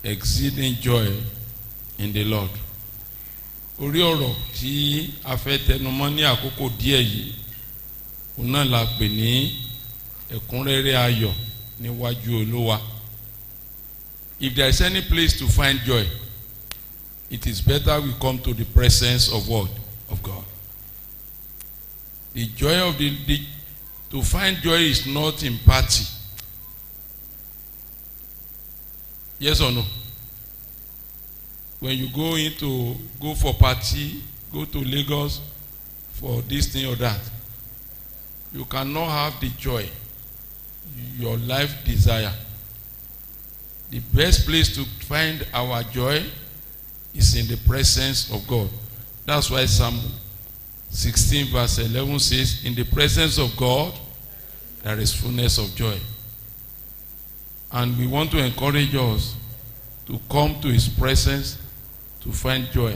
Exceeding joy in the Lord. Orí ọ̀rọ̀ tí a fẹ́ tẹnumọ́ ní àkókò díẹ̀ yìí, òun náà la pè ní ẹ̀kúnrẹ́rẹ́ ayọ̀ níwájú Olúwa. If there is any place to find joy, it is better we come to the presence of what? Of God. The joy of to find joy is not in party. Yes or no? When you go for party, go to Lagos for this thing or that, you cannot have the joy your life desire. The best place to find our joy is in the presence of God. That's why Psalm 16 verse 11 says, in the presence of God there is fullness of joy. And we want to encourage us to come to his presence to find joy.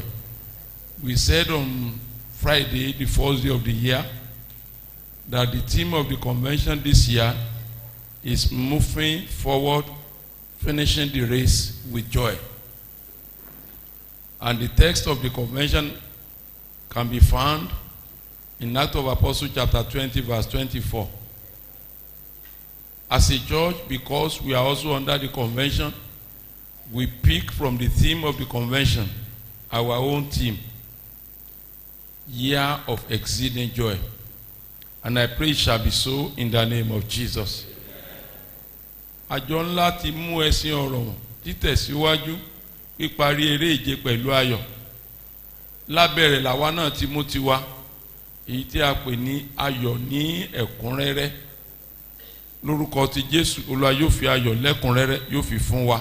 We said on Friday, the first day of the year, that the theme of the convention this year is moving forward, finishing the race with joy. And the text of the convention can be found in Acts of Apostles chapter 20 verse 24. As a church, because we are also under the convention, we pick from the theme of the convention our own theme, Year of Exceeding Joy. And I pray it shall be so in the name of Jesus. Àjọ ńlá ti mú ẹṣin ọ̀rọ̀ títẹ̀síwájú píparí eré ìje pẹ̀lú ayọ̀. Lábẹ́rẹ̀ làwa náà ti mú tiwa, èyí tí a pè ní ayọ̀ ní ẹ̀kúnrẹ́rẹ́. Lórúkọ ti Jésù, Olúwa yóò fi ayọ̀ lẹ́kúnrẹ́rẹ́ yóò fi fún wa.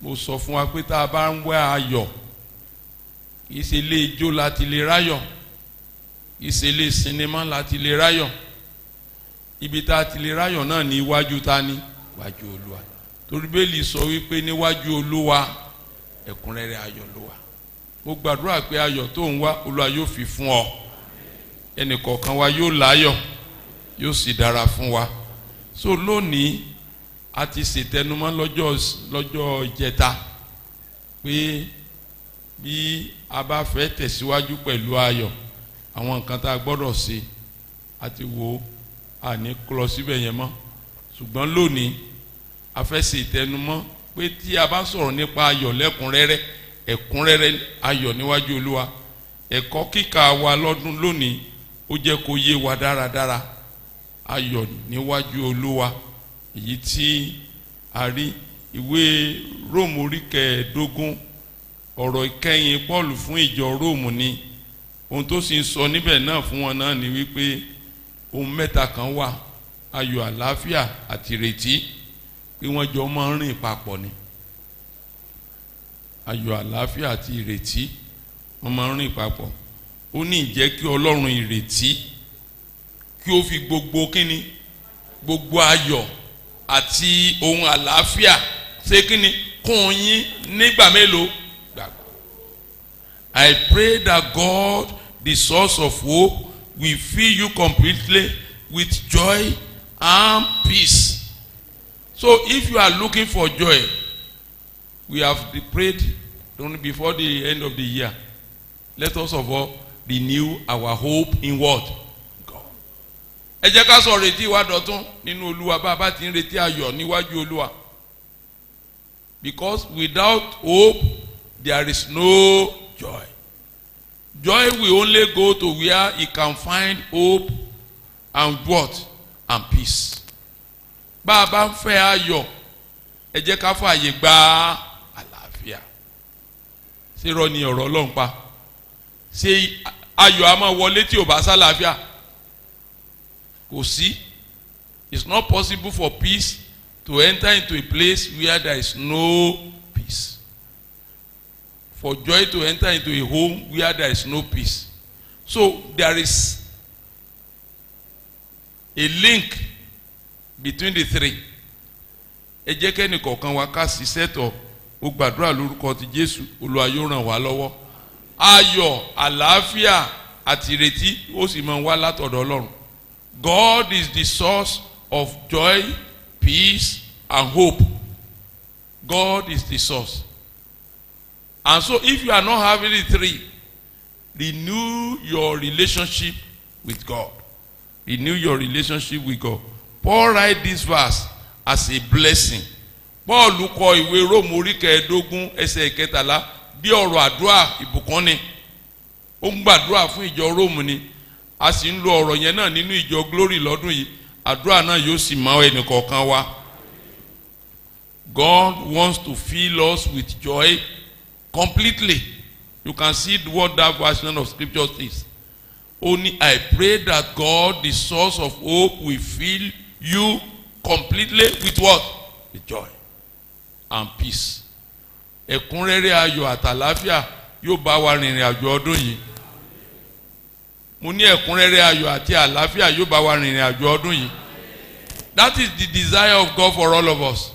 Mo sọ fún wa pé tá a bá ń wá ayọ̀, kìí ṣe ilé ijó láti lè ráyọ̀, kìí ṣe ilé sinimá láti lè ráyọ̀. Ibi tá a ti lè ráyọ̀ náà ní iwájú ta ni? Iwájú Olúwa. Torí Bíbélì sọ wípé níwájú Olúwa ẹ̀kúnrẹ́rẹ́ ayọ̀ ló wà. Mo gbàdúrà pé ayọ̀ tó ń wá Olúwa yóò fi fún ọ. Ẹnìkọ̀ọ̀kan wa yóò láyọ̀, yóò sì dára fún wa. So lónìí a ti ṣètẹnumọ́ lọ́jọ́ ìjẹta pé bí a bá fẹ́ tẹ̀síwájú pẹ̀lú ayọ̀, àwọn nǹkan tá a gbọ́dọ̀ ṣe àti wo àní lọ síbẹ̀ yẹn mọ́. Ṣùgbọ́n lónìí a fẹ́ ṣètẹnumọ́ pé tí a bá sọ̀rọ̀ nípa ayọ̀ lẹ́kúnrẹ́rẹ́, ẹ̀kúnrẹ́rẹ́ ayọ̀ níwájú Olúwa, ẹ̀kọ́ kíkà wa lọ́dún lónìí ó jẹ́ kó yé wa dáradára. Ayọ̀ níwájú Olúwa, èyí tí a rí ìwé Róòmù orí 15, ọ̀rọ̀ ìkẹyìn Pọ́ọ̀lù fún ìjọ Róòmù ni. Ohun tó sì ń sọ níbẹ̀ náà fún wọn náà ni wípé ohun mẹ́ta kan wà, ayọ̀, àlàáfíà àti ìrètí, pé wọ́n jọ máa ń rìn papọ̀ ni. Ayọ̀, àlàáfíà àti ìrètí wọ́n máa ń rìn papọ̀. Ó ní ìjẹ́ kí Ọlọ́run ìrètí kí ó fi gbogbo kíni, gbogbo ayọ̀ àti ohun àlàáfíà ṣe kíni kún yín nígbà mélòó? I pray that God, the source of hope, will fill you completely with joy and peace. So if you are looking for joy, we have prayed before the end of the year. Let us of all renew our hope in what? God. Ẹ jẹ́ ká sọ retí wa dọ̀tun nínú Olúwa bá bá ti ń retí ayọ̀ níwájú Olúwa. Because without hope there is no joy. Joy will only go to where he can find hope and what? And peace. Bá a bá ń fẹ́ ayọ̀, ẹ jẹ́ ká fààyè gba àlàáfíà. Ṣé irọ́ ni ọ̀rọ̀ Ọlọ́run pa? Ṣé ayọ̀ a máa wọlé tí ò bá sálàáfíà? Kò sí. It's not possible for peace to enter into a place where there is no peace. For joy to enter into a home where there is no peace. So there is a link between the three. ẹ jẹ́ kẹ́ni kọ̀ọ̀kan wa ká ṣiṣẹ́ tọ̀ ó gbàdúrà lórúkọ ti Jésù Olúwa yóò ràn wá lọ́wọ́ ayọ̀ àlàáfíà àti ìrètí ó sì máa wá látọ̀dọ̀ Ọlọ́run. God is the source of joy, peace and hope. God is the source. And so if you are not having the three, renew your relationship with God. Renew your relationship with God. Paul write this verse as a blessing. Paul kọ ìwé Róòmù orí kẹẹ̀ẹ́dógún ẹsẹ̀ ìkẹtàlá bí ọ̀rọ̀ àdúrà ìbùkún ni. Ó ń gbàdúrà fún ìjọ Róòmù ni. A sì ń lo ọ̀rọ̀ yẹn náà nínú ìjọ Glory lọ́dún yìí. Àdúrà náà yóò sì máa ẹnì kọ̀ọ̀kan wa. God wants to fill us with joy completely. You can see what that version of scripture is. Only I pray that God, the source of hope, will fill you completely with what? With joy and peace. Ẹ̀kúnrẹ́rẹ́ ayọ̀ àtàlàáfíà yóò bá wa rìnrìn àjò ọdún yìí. Mo ní ẹ̀kúnrẹ́rẹ́ ayọ̀ àti àlàáfíà yóò bá wa rìnrìn àjò ọdún yìí. That is the desire of God for all of us.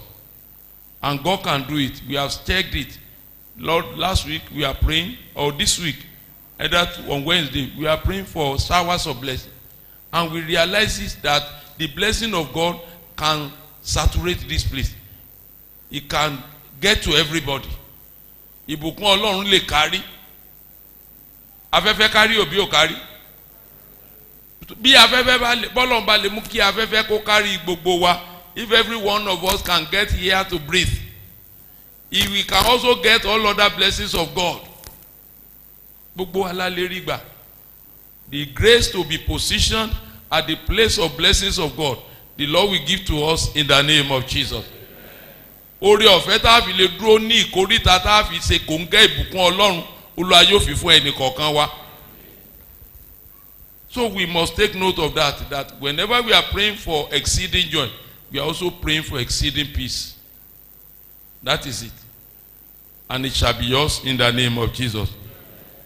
And God can do it. We have checked it. Lord, last week we are praying, or this week, either on Wednesday, we are praying for showers of blessing. And we realize that the blessing of God can saturate this place. It can get to everybody. Ìbùkún Ọlọ́run lè kárí. Afẹ́fẹ́ kárí òbí ò kárí. Bí afẹ́fẹ́ bọ́lọ̀ bá lè mú kí afẹ́fẹ́ kó kárí gbogbo wa. If every one of us can get here to breathe, if we can also get all other blessings of God. Gbogbo alálẹ́rí gbà. The grace to be positioned at the place of blessings of God, the Lord will give to us in the name of Jesus. Oore ọ̀fẹ́ tá a fi lè dúró ní ìkórìtà tá a fi ṣe kòńgẹ́ ìbùkún Ọlọ́run Olúwa yóò fi fún ẹnì kọ̀ọ̀kan wa. So we must take note of that whenever we are praying for exceeding joy, we are also praying for exceeding peace. That is it. And it shall be yours in the name of Jesus.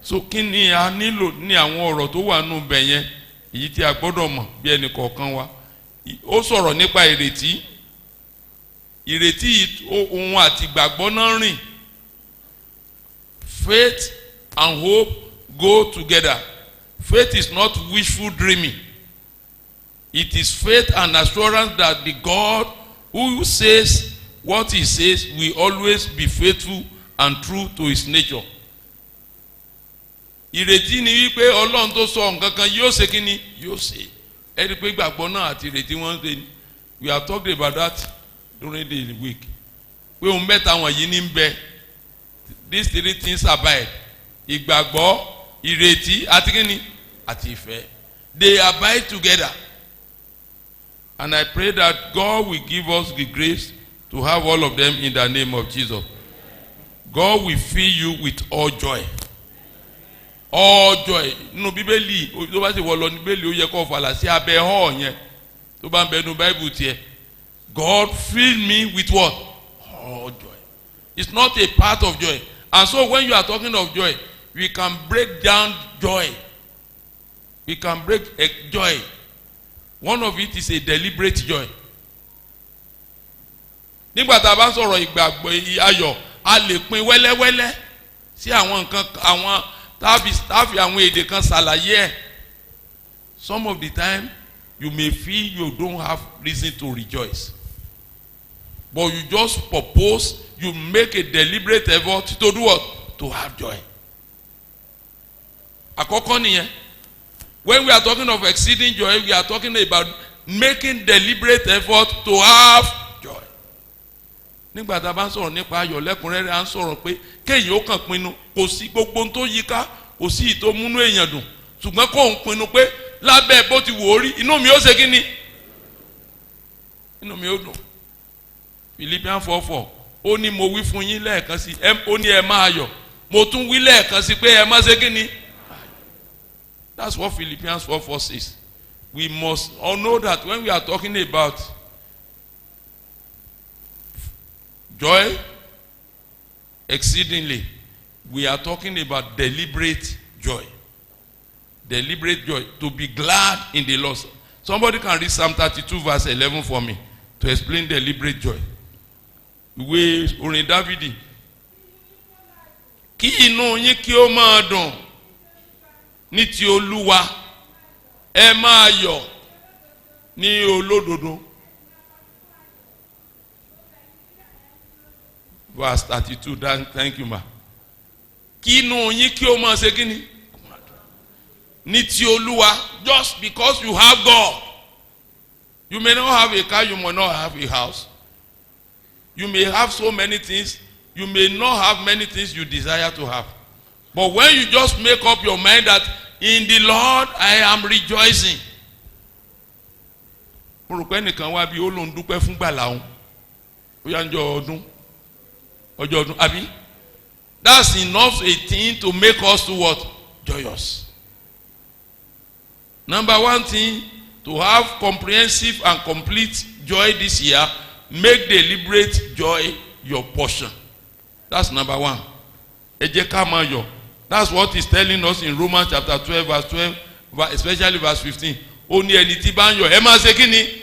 So kí ni a nílò ní àwọn ọ̀rọ̀ tó wà nínú bẹ̀ yẹn èyí tí a gbọ́dọ̀ mọ̀ bí ẹnì kọ̀ọ̀kan wa. Ó sọ̀rọ̀ nípa ìrètí. Ìrètí ohun àti ìgbàgbọ́ náà rìn. Faith and hope go together. Faith is not wishful dreaming. It is faith and assurance that the God who says what he says will always be faithful and true to his nature. Ìrètí ni wípé Ọlọ́run tó sọ nǹkan kan yóò ṣe kí ni yóò ṣe. Ẹ rí pé ìgbàgbọ́ náà àti ìrètí wọ́n ṣe. We have talked about that during the week. Pé ohun mẹ́ta wọ̀nyí ní ń bẹ. These three things abide. Ìgbàgbọ́, ìrètí àti kí ni àti ìfẹ́. They abide together. And I pray that God will give us the grace to have all of them in the name of Jesus. God will fill you with all joy. All joy. Nínú Bíbélì, tó bá sì wọ lọ ní Bíbélì ó yẹ kó fàlà sí abẹ́ hall yẹn. Tó bá ń bẹ nínú Bible tiẹ̀. God fill me with what? All joy. It's not a part of joy. And so when you are talking of joy, we can break down joy. We can break a joy. One of it is a deliberate joy. Nígbà tá a bá sọ̀rọ̀ ìgbàgbọ́ ayọ̀, a lè pín wẹ́lẹ́wẹ́lẹ́ sí àwọn nǹkan àwọn táàfì àwọn èdè kan ṣàlàyé ẹ̀. Some of the time you may feel you don't have reason to rejoice. But you just propose, you make a deliberate effort to do what? To have joy. Àkọ́kọ́ nìyẹn. When we are talking of exceeding joy, we are talking about making deliberate effort to have joy. Nígbà tá a bá ń sọ̀rọ̀ nípa ayọ̀ lẹ́kùnrẹ́rẹ́ à ń sọ̀rọ̀ pé kéèyàn ó kàn pinnu kò sí gbogbo tó yí ká kò sí ìtò múnú èèyàn dùn ṣùgbọ́n kò ń pinnu pé lábẹ́ bó ti wò ó rí inú mi ó ṣe kí ni? Inú mi ó dùn. Philippians 4:4 ó ní mo wí fún yín lẹ́ẹ̀kan sí ó ní ẹ máa yọ̀ mo tún wí lẹ́ẹ̀kan sí pé ẹ má ṣe kí ni? That's what Philippians 4:4 says. We must all know that when we are talking about joy exceedingly, we are talking about deliberate joy. Deliberate joy, to be glad in the Lord. Somebody can read Psalm 32 verse 11 for me to explain deliberate joy. ìwé orin Dáfídì. Kí inú yín kí ó máa dùn ní ti Olúwa, ẹ máa yọ̀ ní olódodo. Verse 32. Thank you, ma. Kí inú yín kí ó máa ṣe kí ni? Ní ti Olúwa, just because you have God. You may not have a car, you may not have a house. You may have so many things. You may not have many things you desire to have. But when you just make up your mind that in the Lord I am rejoicing. Mo rò pé ẹnìkan wá bí ó lóun dúpẹ́ fún gbàlà òun. Ó yá ọjọ́ ọdún, àbí? That's enough a thing to make us to what? Joyous. Number one thing, to have comprehensive and complete joy this year, make deliberate joy your portion. That's number one. Ẹ jẹ́ ká máa yọ̀. That's what he's telling us in Romans chapter 12 verse 12, especially verse 15. Ó ní ẹni tí bá ń yọ̀, ẹ máa ṣe kí ni?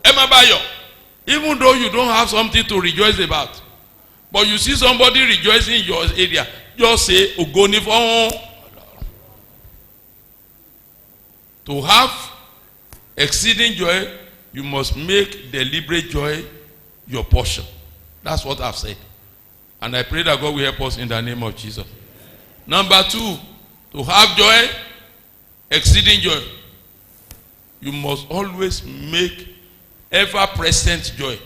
Ẹ máa bá yọ̀. Even though you don't have something to rejoice about, but you see somebody rejoicing in your area, just say ògo ni fún. To have exceeding joy, you must make deliberate joy your portion. That's what I've said. And I pray that God will help us in the name of Jesus. Number two, to have joy, exceeding joy, you must always make ever-present joy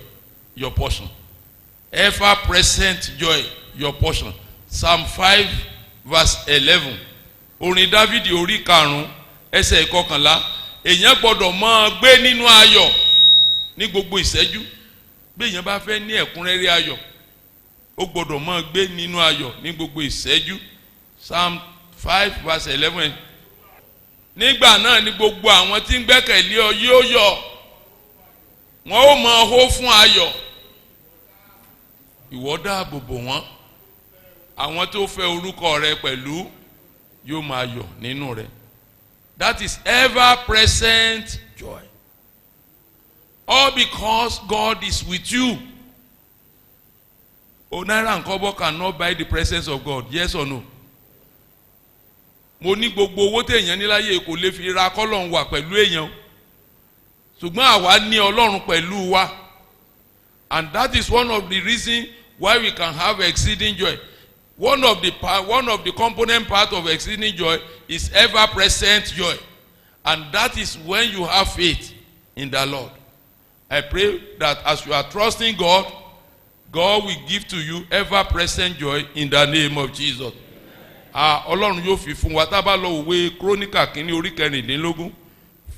your portion. Ever-present joy your portion. Psalm 5 verse 11. Orin Dáfídì orí 5 ẹsẹ̀ 11. Èèyàn gbọ́dọ̀ máa gbé nínú ayọ̀ ní gbogbo ìṣẹ́jú. Bí èèyàn bá fẹ́ ní ẹ̀kúnrẹ́rẹ́ ayọ̀, ó gbọ́dọ̀ máa gbé nínú ayọ̀ ní gbogbo ìṣẹ́jú. Psalm 5 verse 11. Nígbà náà ni gbogbo àwọn tí ń gbẹ́kẹ̀lé ọ yóò yọ̀. Wọ́n ó máa hó fún ayọ̀. Ìwọ dáàbò bò wọ́n. Àwọn tó fẹ́ orúkọ rẹ pẹ̀lú yóò máa yọ̀ nínú rẹ. That is ever-present joy. All because God is with you. Naira and kobo cannot buy the presence of God. Yes or no? Mo ní gbogbo owó téèyàn ní láyé kò lè fi ra k'Ọlọ́run wà pẹ̀lú èèyàn. Ṣùgbọ́n àwa ní Ọlọ́run pẹ̀lú wa. And that is one of the reasons why we can have exceeding joy. One of the component part of exceeding joy is ever-present joy. And that is when you have faith in the Lord. I pray that as you are trusting God, God will give to you ever-present joy in the name of Jesus. Ọlọ́run yóò fi fún wa tá bá lọ òwe Kíróníkà kínní orí 16.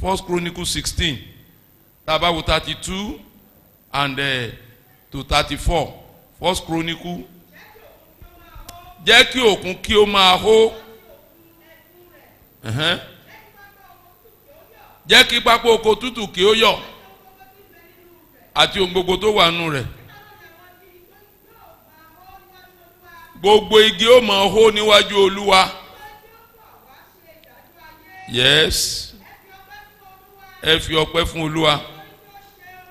1 Chronicle 16. Tá bá wo 32 and to 34. 1 Chronicle. Jẹ́ kí òkun kí ó máa hó. Jẹ́ kí pápá oko tútù kí ó yọ̀. Àti ohun gbogbo tó wà nínú rẹ̀. Gbogbo igi ó máa hó níwájú Olúwa. Yes. Ẹ fi ọpẹ́ fún Olúwa.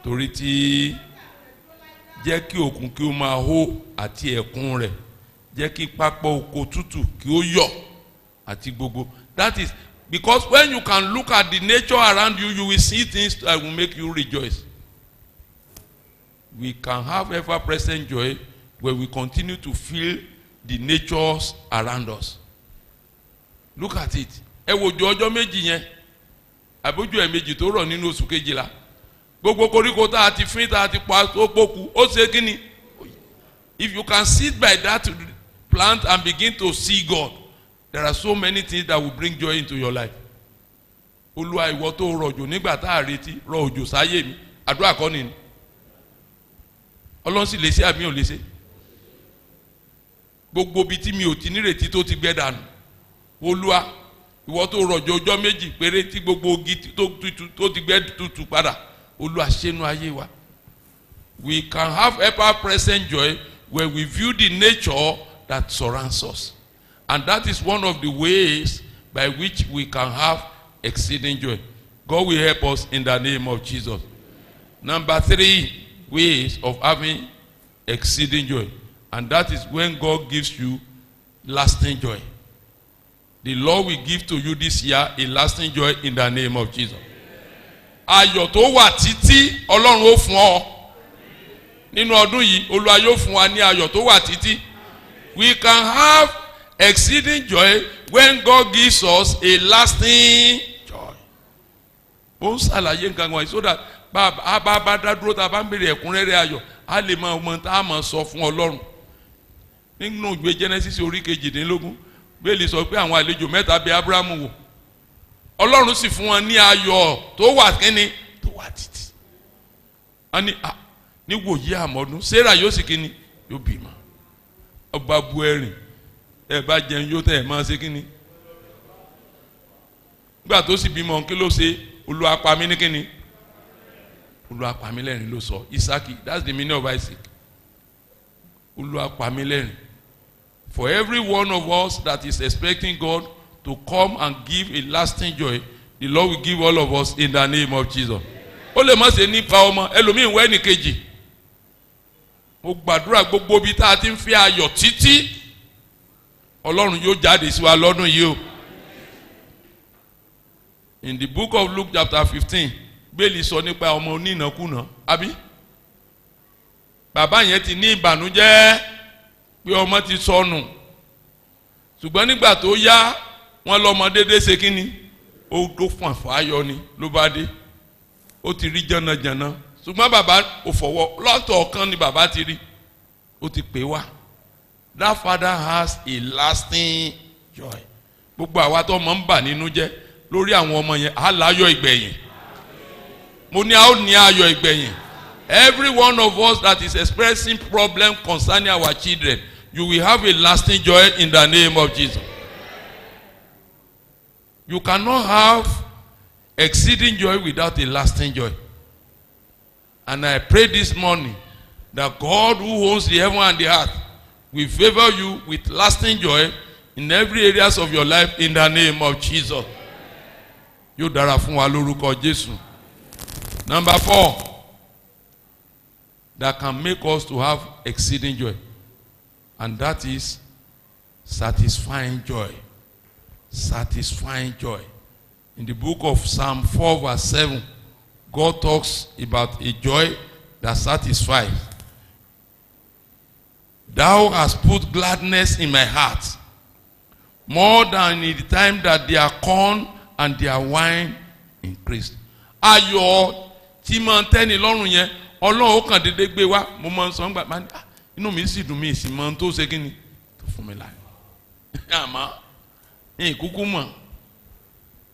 Torí tí jẹ́ kí òkun kí ó máa hó àti ẹ̀kún rẹ̀. Jẹ́ kí pápá oko tútù kí ó yọ̀ àti gbogbo. That is because when you can look at the nature around you, you will see things that will make you rejoice. We can have ever-present joy when we continue to feel the natures around us. Look at it. Ẹ wo ọjọ́ méjì yẹn. Àbójú ẹ̀ méjì tó rọ̀ nínú oṣù kejìlá. Gbogbo koríko tá a ti fín tá a ti pa tó pòkú. Ó ṣe kí ni? If you can sit by that plant and begin to see God, there are so many things that will bring joy into your life. Olúwa ìwọ tó rọ̀jò nígbà tá a retí rọ̀ òjò sáyé mi. Àdúrà kọ́ ni. Ọlọ́run sì lè ṣe àbí ò lè ṣe. Gbogbo bí tí mi ò ti nírètí tó ti gbẹ dànù. Olúwa ìwọ tó rọ̀jò ọjọ́ méjì péré tí gbogbo ogi tó ti gbẹ tutù padà. Olúwa ṣẹ́nu ayé wa. We can have ever-present joy when we view the nature that surrounds us. And that is one of the ways by which we can have exceeding joy. God will help us in the name of Jesus. Number 3 ways of having exceeding joy. And that is when God gives you lasting joy. The Lord will give to you this year a lasting joy in the name of Jesus. Ayọ̀ tó wà títí Ọlọ́run ó fún ọ. Nínú ọdún yìí Olúwa yóò fún wa ní ayọ̀ tó wà títí. We can have exceeding joy when God gives us a lasting joy. Ó ń ṣàlàyé nǹkan wọ̀nyí so that bá dá dúró tá a bá ń béèrè ẹ̀kúnrẹ́rẹ́ ayọ̀ a lè mọ ọmọ tá a máa sọ fún Ọlọ́run. Nínú ìwé Genesis orí 18 Bíbélì sọ pé àwọn àlejò mẹ́ta bẹ̀ Ábúráhámù wò. Ọlọ́run sì fún wọn ní ayọ̀ tó wà kíni tó wà títí. Wọ́n ní wòye àmọ́dún Sarah yóò sì kíni yóò bímọ. Ọba bu ẹ̀rìn ẹ bá jẹun yóò tẹ̀ ẹ̀ máa ṣe kíni. Nígbà tó sì bímọ kí ló ṣe Olúwa pa mí ní kíni. Olúwa pa mí lẹ́rìn ló sọ Isaki, that's the meaning of Isaac. Olúwa pa mí lẹ́rìn. For every one of us that is expecting God to come and give a lasting joy, the Lord will give all of us in the name of Jesus. Ó lè má ṣe nípa ọmọ ẹlòmíín wẹ́ nìkejì. Mo gbàdúrà gbogbo ibi tá a ti ń fi ayọ̀ títí Ọlọ́run yóò jáde sí wa lọ́dún yìí o. In the book of Luke chapter 15, Bíbélì sọ nípa ọmọ onínàkúnà, àbí? Bàbá yẹn ti ní ìbànújẹ́ pé ọmọ ti sọnù. Ṣùgbọ́n nígbà tó yá wọ́n lọ́mọ dédé ṣe kíni? Ó tó fún àfáyọ ni ló bá dé. Ó ti rí jànàjànà. Ṣùgbọ́n bàbá ò fọwọ́ lọ́tọ̀ ọ̀kan ni bàbá ti rí. Ó ti pè wá. That father has a lasting joy. Gbogbo àwa tó mọ̀ ń bà nínú jẹ́ lórí àwọn ọmọ yẹn á láyọ̀ ìgbẹ̀yìn. Mo ní a ó ní ayọ̀ ìgbẹ̀yìn. Every one of us that is expressing problem concerning our children, you will have a lasting joy in the name of Jesus. You cannot have exceeding joy without a lasting joy. And I pray this morning that God who owns the heaven and the earth will favor you with lasting joy in every areas of your life in the name of Jesus. Yóò dára fún wa lórúkọ Jésù. Number 4, that can make us to have exceeding joy, and that is satisfying joy. Satisfying joy. In the book of Psalm 4 verse 7, God talks about a joy that satisfies. Thou hast put gladness in my heart, more than in the time that their corn and their wine increased. Ayọ̀ tí máa ń tẹ́ni lọ́rùn yẹn Ọlọ́run ó kàn dédé gbé wá. Mo máa ń sọ nígbà máa ń inú mi sì dùn mí sì máa ń tó ṣe kí ni tó fún mi láyọ̀. Àmọ́ ìkúkú mọ̀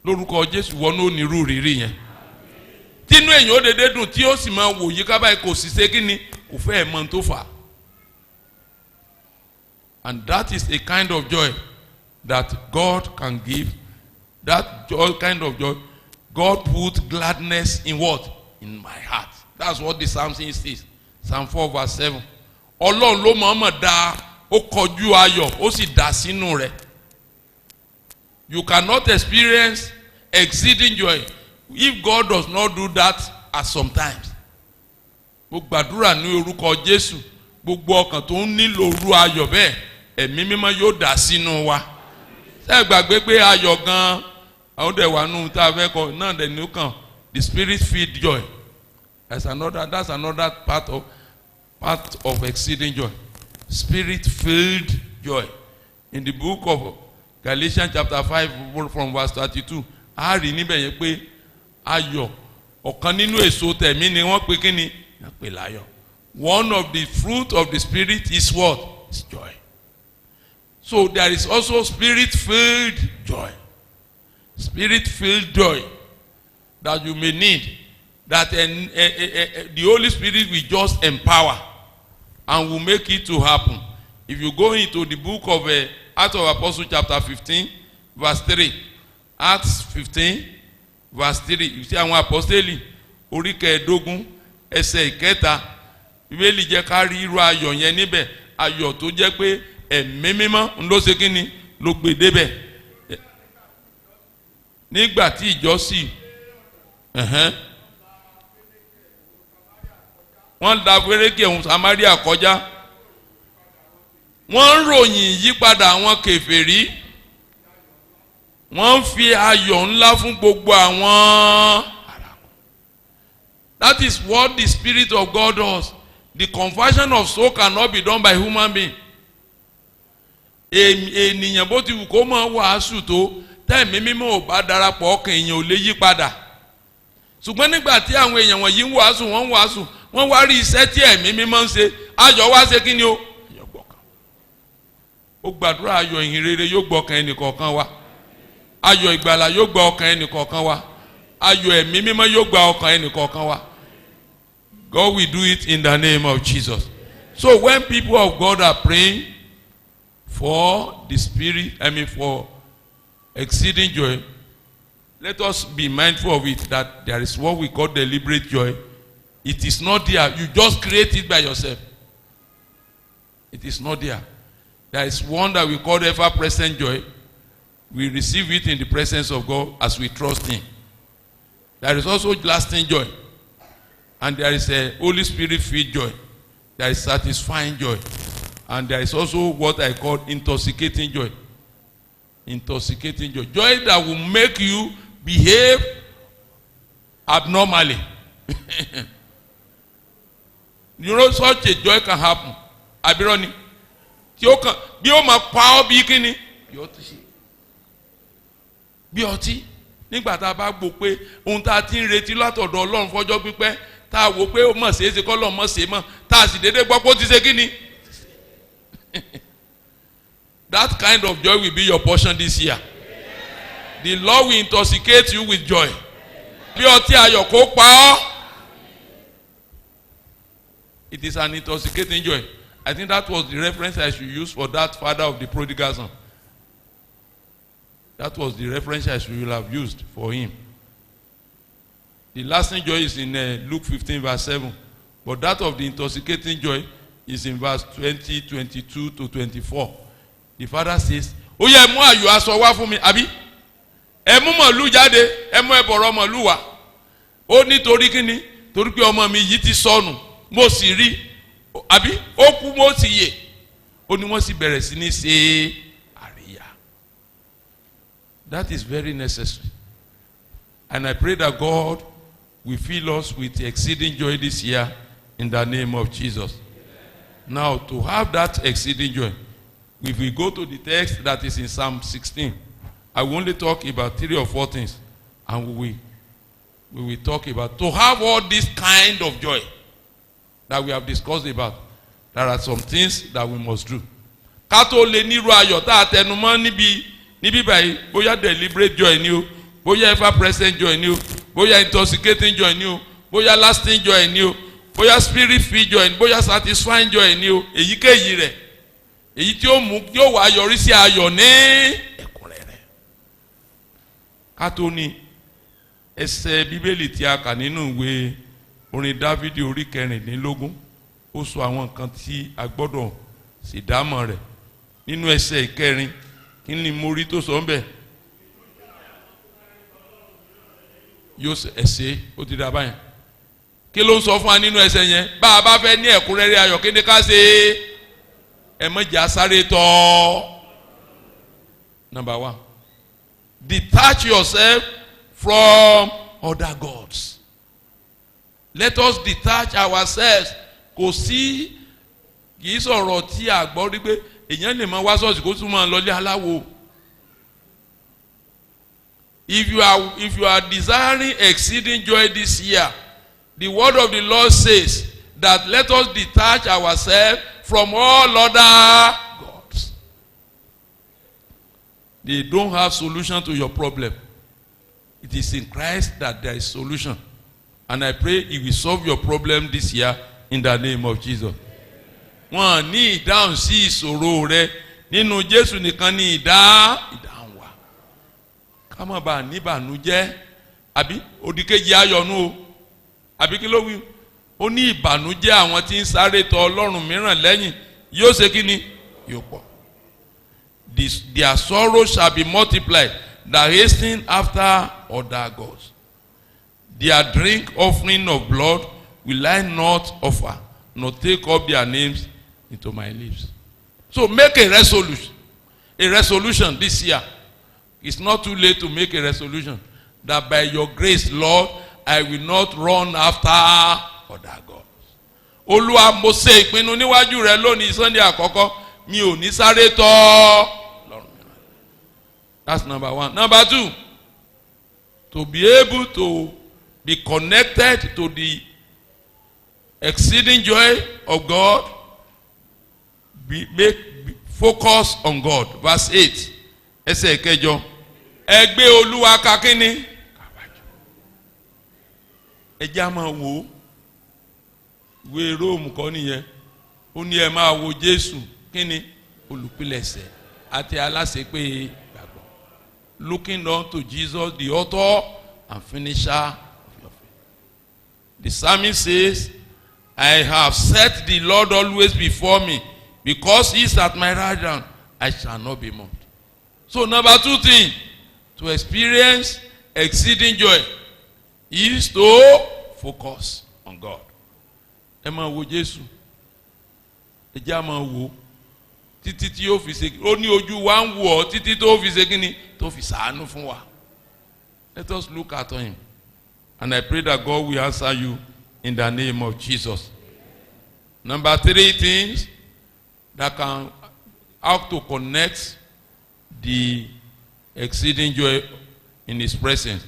lórúkọ Jésù wọnú onírú rírí yẹn. Tínú èèyàn ó dédé dùn tí ó sì máa wò yí ká báyìí kò sì ṣe kí ni kò fẹ́ ẹ̀ mọ̀ tó fà. And that is a kind of joy that God can give. That joy, kind of joy, God put gladness in what? In my heart. That's what the Psalm says. Psalm 4 verse 7. Ọlọ́run ló mọ̀ọ́mọ̀ dá ó kọjú ayọ̀ ó sì dá sínú rẹ̀. You cannot experience exceeding joy if God does not do that at some times. Mo gbàdúrà ní orúkọ Jésù gbogbo ọkàn tó ń nílò orú ayọ̀ bẹ́ẹ̀ ẹ̀mí mímọ́ yóò dá sínú wa. Ṣé ẹ gbàgbé pé ayọ̀ gan-an àwọn dẹ̀ wà nù tá a fẹ́ kọ náà dẹ̀ ní kàn the spirit filled joy. That's another part of exceeding joy. Spirit filled joy. In the book of Galatians chapter 5 from verse 32, a rí níbẹ̀ yẹn pé ayọ̀ ọ̀kan nínú èso tẹ̀mí ni wọ́n pè kí ni wọ́n pè láyọ̀. One of the fruit of the spirit is what? Is joy. So there is also spirit filled joy. Spirit filled joy that you may need, that the Holy Spirit will just empower and will make it to happen. If you go into the book of Acts of Apostles chapter 15 verse 3, Acts 15 verse 3, you see àwọn apostoli orí kẹẹ̀dógún ẹsẹ̀ ìkẹta, Bíbélì jẹ́ ká rí irú ayọ̀ yẹn níbẹ̀, ayọ̀ tó jẹ́ pé ẹ̀mí mímọ́ ń ló ṣe kí ni ló gbé débẹ̀. Nígbà tí ìjọ sì wọ́n da fẹ́rẹ́kẹ́ ohun Samaria kọjá wọ́n ń ròyìn ìyípadà àwọn kèfèrí wọ́n ń fi ayọ̀ ńlá fún gbogbo àwọn. That is what the Spirit of God does. The conversion of soul cannot be done by human being. Ènìyàn bó ti wù kó máa wàásù tó tẹ́ẹ̀mí mímọ́ ò bá darapọ̀ ọkàn èèyàn ò lè yí padà. Ṣùgbọ́n nígbà tí àwọn èèyàn wọ̀nyí ń wàásù wọ́n wá rí iṣẹ́ tí ẹ̀mí mímọ́ ń ṣe ayọ̀ wá ṣe kí ni o? Ayọ̀ gbọ̀kàn. Ó gbàdúrà ayọ̀ ìhìn rere yóò gbọ̀kàn ẹnì kọ̀ọ̀kan wa. Ayọ̀ ìgbàlà yóò gba ọkàn ẹnì kọ̀ọ̀kan wa. Ayọ̀ ẹ̀mí mímọ́ yóò gba ọkàn ẹnì kọ̀ọ̀kan wa. God will do it in the name of Jesus. So when people of God are praying for the Spirit, for exceeding joy, let us be mindful of it, that there is what we call deliberate joy. It is not there. You just create it by yourself. It is not there. There is one that we call ever-present joy. We receive it in the presence of God as we trust Him. There is also lasting joy. And there is a Holy Spirit-filled joy. There is satisfying joy. And there is also what I call intoxicating joy. Intoxicating joy. Joy that will make you behave abnormally. You know, such a joy can happen. Abironi. Bí ó máa pa ọ́ bí kíni. Bí ọtí. Nígbà tá a bá gbọ́ pé ohun tá a ti ń retí látọ̀dọ̀ Ọlọ́run fọ́jọ́ pípẹ́ tá a wò pé ó mọ̀ ṣeéṣe kọ́ lọ́ọ́ mọ̀ ṣe mọ̀ tá a sì dédé gbọ́ pé ó ti ṣe kí ni. That kind of joy will be your portion this year. The Lord will intoxicate you with joy. Bí ọtí ayọ̀ kó pa ọ́. It is an intoxicating joy. I think that was the reference I should use for that father of the prodigal son. That was the reference I should have used for him. The lasting joy is in Luke 15 verse 7. But that of the intoxicating joy is in verse 20, 22 to 24. The father says, ó yẹ mú ayọ̀ aṣọ wá fún mi, àbí? Ẹ mú màlúù jáde, ẹ mú ẹbọ̀rọ̀ màlúù wá. Ó ní torí kíni? Torí pé ọmọ mi yìí ti sọnù, mo sì rí, àbí? Ó kú mo sì yè. Ó ní wọ́n sì bẹ̀rẹ̀ sí ní ṣe àríyá. That is very necessary. And I pray that God will fill us with exceeding joy this year in the name of Jesus. Now, to have that exceeding joy, if we go to the text that is in Psalm 16, I will only talk about 3 or 4 things, and we will talk about to have all this kind of joy that we have discussed about. There are some things that we must do. Ká tó lè nírú ayọ̀ tá a tẹnumọ́ níbí báyìí, bóyá deliberate joy ni o, bóyá ever-present joy ni o, bóyá intoxicating joy ni o, bóyá lasting joy ni o, bóyá spirit-filled joy ni, bóyá satisfying joy ni o, èyíkéyìí rẹ̀, èyí tí ó mú yóò wá yọrí sí ayọ̀ ní ẹ̀kúnrẹ́rẹ́. Ká tó ní ẹsẹ̀ Bíbélì tí a kà nínú ìwé orin Dáfídì orí 14, ó sọ àwọn nǹkan tí a gbọ́dọ̀ ṣèdámọ̀ rẹ̀. Nínú ẹsẹ̀ 4, kí ni mo rí tó sọ ń bẹ̀? Yóò ẹsẹ̀ ó ti dá báyìí. Kí ló ń sọ fún wa nínú ẹsẹ̀ yẹn? Bá a bá fẹ́ ní ẹ̀kúnrẹ́rẹ́ ayọ̀ kí ni ká ṣe? Ẹ má jà sáré tọ̀. Number 1, detach yourself from other gods. Let us detach ourselves. Kò sí kì í sọ̀rọ̀ tí a gbọ́ rí pé èèyàn lè máa wá ṣọ́ọ̀ṣì kó tún máa lọlé aláwo. If you are desiring exceeding joy this year, the word of the Lord says that let us detach ourselves from all other gods. They don't have solution to your problem. It is in Christ that there is solution. And I pray He will solve your problem this year in the name of Jesus. Wọ́n ní ìdáhùn sí ìṣòro rẹ nínú Jésù nìkan ní ìdáhùn wa. Ká má bàa níbànújẹ́, àbí òdìkejì ayọ̀nú o, àbí kí ló wí? Ó ní ìbànújẹ́ àwọn tí ń sáré tọ̀ Ọlọ́run mìíràn lẹ́yìn yóò ṣe kí ni? Yóò pọ̀. Their sorrow shall be multiplied that hasten after other gods. Their drink offering of blood will I not offer, nor take up their names into my lips. So make a resolution. A resolution this year. It's not too late to make a resolution that by your grace, Lord, I will not run after other gods. Olúwa, mo ṣe ìpinnu níwájú rẹ lónìí Sunday àkọ́kọ́, mi ò ní sáré tọ̀ lọ́rùn mìíràn. That's number one. Number two, to be able to be connected to the exceeding joy of God, focus on God. Verse 8. Ẹsẹ̀ ìkẹjọ. Ẹ gbé Olúwa ka kíni? Ẹ jẹ́ á máa wò ó. Ìwé Róòmù kọ́ nìyẹn. Ó ní ẹ máa wo Jésù kíni? Olùpilẹ̀ṣẹ̀ àti aláṣepé ìgbàgbọ́. Looking unto Jesus, the author and finisher of your faith. The psalmist says, I have set the Lord always before me, because he is at my right hand, I shall not be moved. So number two thing, to experience exceeding joy is to focus on God. Ẹ máa wo Jésù. Ẹ jẹ́ á máa wo títí tí yóò fi ṣe, ó ní ojú wa ń wò ọ́ títí tó fi ṣe kíni, tó fi ṣàánú fún wa. Let us look at him. And I pray that God will answer you in the name of Jesus. Number three things that can help to connect the exceeding joy in his presence.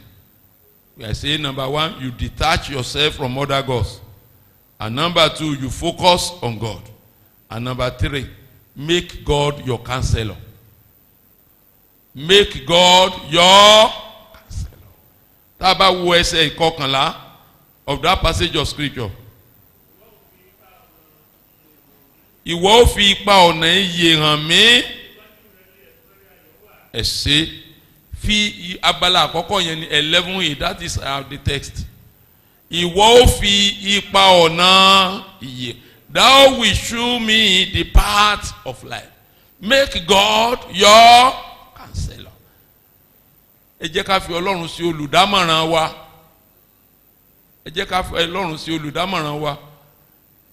We are saying number one, you detach yourself from other gods. And number two, you focus on God. And number three, make God your counselor. Make God your counselor. Tá bá wo ẹsẹ̀ ìkọkànlá of that passage of scripture. Ìwọ ó fi ipa ọ̀nà iye hàn mí. Ẹ ṣé, fi abala àkọ́kọ́ yẹn ní 11a, that is the text. Ìwọ ó fi ipa ọ̀nà iye. Thou will show me the path of life. Make God your counselor. Ẹ jẹ́ ká fi Ọlọ́run sí olùdámọ̀ràn wa. Ẹ jẹ́ ká fi Ọlọ́run sí olùdámọ̀ràn wa.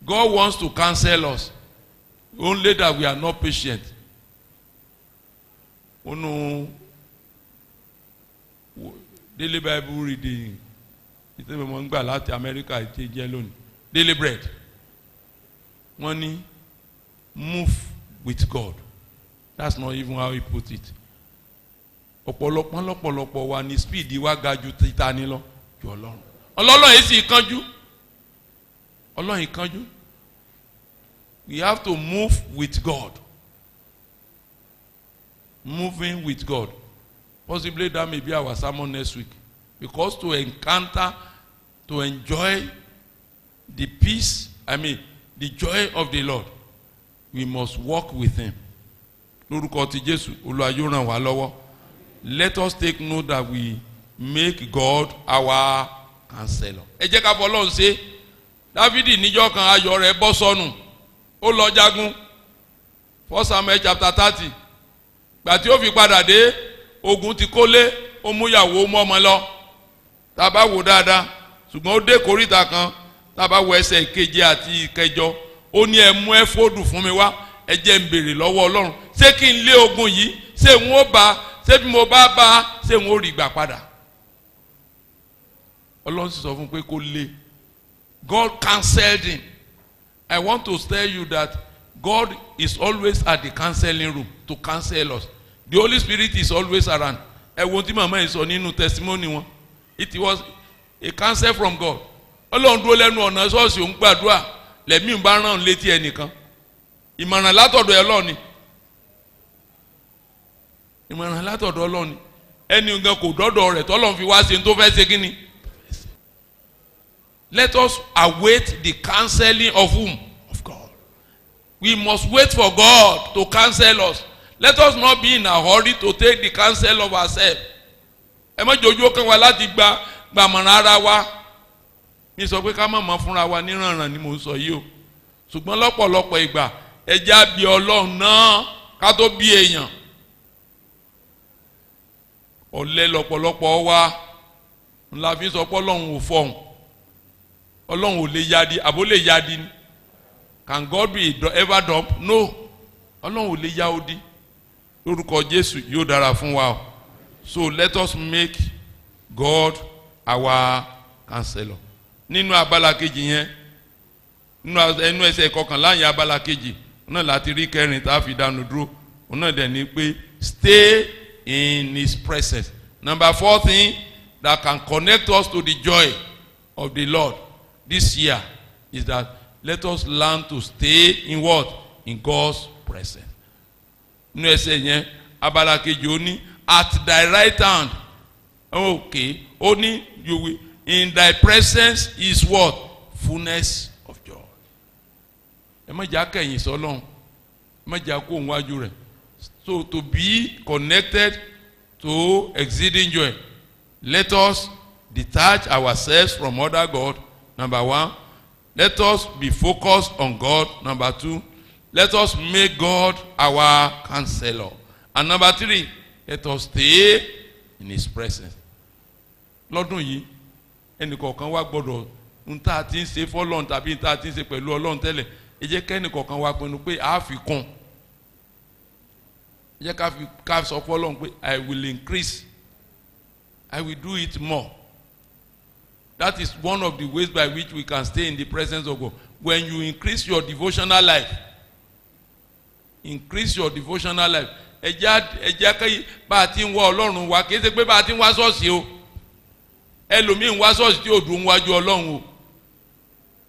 God wants to counsel us. Only that we are not patient. Ono Daily Bible reading. Ìtẹ́wé mọ̀ ń gbà láti America ìtẹ́ jẹ́ lónìí. Daily bread. Wọ́n ní move with God. That's not even how he put it. Ọ̀pọ̀lọpọ̀ wa ní speed wa ga ju títa ní lọ ju Ọlọ́run. Ọlọ́run yìí sì kánjú. Ọlọ́run yìí kánjú. We have to move with God. Moving with God. Possibly that may be our sermon next week. Because to encounter, to enjoy the peace, the joy of the Lord, we must walk with him. Lórúkọ ti Jésù, Olúwa yóò ràn wá lọ́wọ́. Let us take note that we make God our counselor. Ẹ jẹ́ ká fọlọ́run ṣe. Dáfídì níjọ́ kan ayọ̀ rẹ̀ bọ́ sọnù. Ó lọ jagun. 1 Samuel chapter 30. Gbà tí ó fi padà dé, ogun ti kólé, ó mú ìyàwó mọ́ ọmọ lọ. Tá bá wò dáadáa, ṣùgbọ́n ó dé kòríta kan, tá bá wo ẹsẹ̀ ìkeje àti ìkẹjọ, ó ní ẹ mú ẹfódù fún mi wá, ẹ jẹ́ n béèrè lọ́wọ́ Ọlọ́run. Ṣé kí n lé ogun yìí? Ṣé n ó bá? Ṣé bí mo bá bá? Ṣé n ó rí gbà padà? Ọlọ́run sì sọ fún pé kó lé. God counseled him. I want to tell you that God is always at the counseling room to counsel us. The Holy Spirit is always around. Ẹ wo tí màmá yìí sọ nínú testimony wọn. It was a counsel from God. Ọlọ́run dúró lẹ́nu ọ̀nà ṣọ́ọ̀ṣì òun gbàdúrà lẹ́mí ń bá rán létí ẹnìkan. Ìmọ̀ràn látọ̀dọ̀ Ọlọ́run ni. Ìmọ̀ràn látọ̀dọ̀ Ọlọ́run ni. Ẹni gan kò dọ́dọ̀ rẹ̀ tọ́lọ́run fi wá ṣe tó fẹ́ ṣe kí ni. Let us await the counseling of whom? Of God. We must wait for God to counsel us. Let us not be in a hurry to take the counsel of ourselves. Ẹ má jojú ọkàn wa láti gbàmọ̀ràn ara wa. Mi sọ pé ká má mọ̀ fúnra wa níranran ni mo ń sọ yìí o. Ṣùgbọ́n lọ́pọ̀lọpọ̀ ìgbà ẹ jẹ́ á bi Ọlọ́run náà ká tó bí èèyàn. Ọ̀lẹ lọ́pọ̀lọpọ̀ wa ńlá fi sọ pé Ọlọ́run ò fọhùn. Ọlọ́run ò lè yadi àbó lè yadi ni. Can God be ever dumb? No. Ọlọ́run ò lè yá odi. Lórúkọ Jésù yóò dára fún wa o. So let us make God our counselor. Nínú abala kejì yẹn, nínú ẹsẹ̀ kọkànlá yẹn abala kejì, náà láti rí kẹrin tá a fi dánu dúró. Òun náà dẹ̀ ní pé stay in his presence. Number 4 thing that can connect us to the joy of the Lord this year is that let us learn to stay in what? In God's presence. Nínú ẹsẹ̀ yẹn abala kejì ó ní at thy right hand. Okay. Ó ní you will in thy presence is what? Fullness of joy. Ẹ má jà kẹ̀yìn sọ́lọ́run. Ẹ má jà kó òun wájú rẹ̀. So to be connected to exceeding joy, let us detach ourselves from other God. Number 1. Let us be focused on God. Number 2. Let us make God our counselor. And number 3, let us stay in his presence. Lọ́dún yìí, ẹnìkọ̀ọ̀kan wá gbọ́dọ̀ ń tá a ti ń ṣe fọ́lọ́run tàbí ń tá a ti ń ṣe pẹ̀lú Ọlọ́run tẹ́lẹ̀. Ẹ jẹ́ kẹ́nìkọ̀ọ̀kan wá pinnu pé a fi kún. Ẹ jẹ́ ká sọ fọ́lọ́run pé I will increase. I will do it more. That is one of the ways by which we can stay in the presence of God. When you increase your devotional life, ẹ jẹ́ kí bá a ti ń wá Ọlọ́run wa kì í ṣe pé bá a ti ń wá ṣọ́ọ̀ṣì o. Ẹlòmíì ń wá ṣọ́ọ̀ṣì tí ò dùn wájú Ọlọ́run o.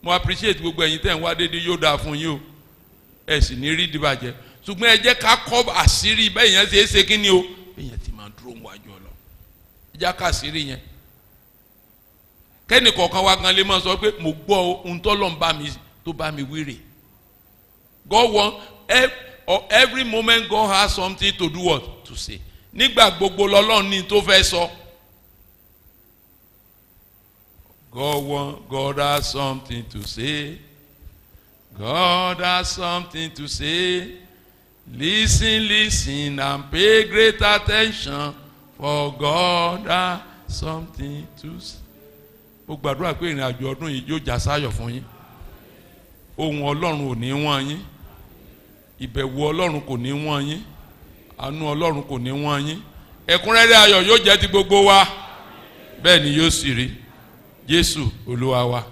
Mo appreciate gbogbo ẹ̀yin tẹ́ ń wá déédéé yóò dáa fún yín o. Ẹ sì ní rí dìbàjẹ́. Ṣùgbọ́n ẹ jẹ́ ká kọ́ àṣírí bẹ́ẹ̀ yẹn ṣe é ṣe kí ni o. Bẹ́ẹ̀ yẹn ti máa dúró wájú Ọlọ́run. Ẹ jẹ́ ká àṣírí yẹn. Kẹ́ni kọ̀ọ̀kan wa gan lè máa sọ pé mo gbọ́ ohun tọ́lọ́run tó bá mi wíre. God want every moment God has something to do what? To say. Nígbà gbogbo lọ́lọ́run ní tó fẹ́ sọ. God has something to say. God has something to say. Listen and pay great attention, for God has something to say. Ó gbàdúrà pé ìrìn àjò ọdún yìí yóò já sáyọ̀ fún yín. Ohùn Ọlọ́run ò ní wọ́n yín. Ìbẹ̀wò Ọlọ́run kò ní wọ́n yín. Àánú Ọlọ́run kò ní wọ́n yín. Ẹ̀kúnrẹ́rẹ́ ayọ̀ yóò jẹ́ ti gbogbo wa. Bẹ́ẹ̀ ni yóò sì rí. Jésù Olúwa wa.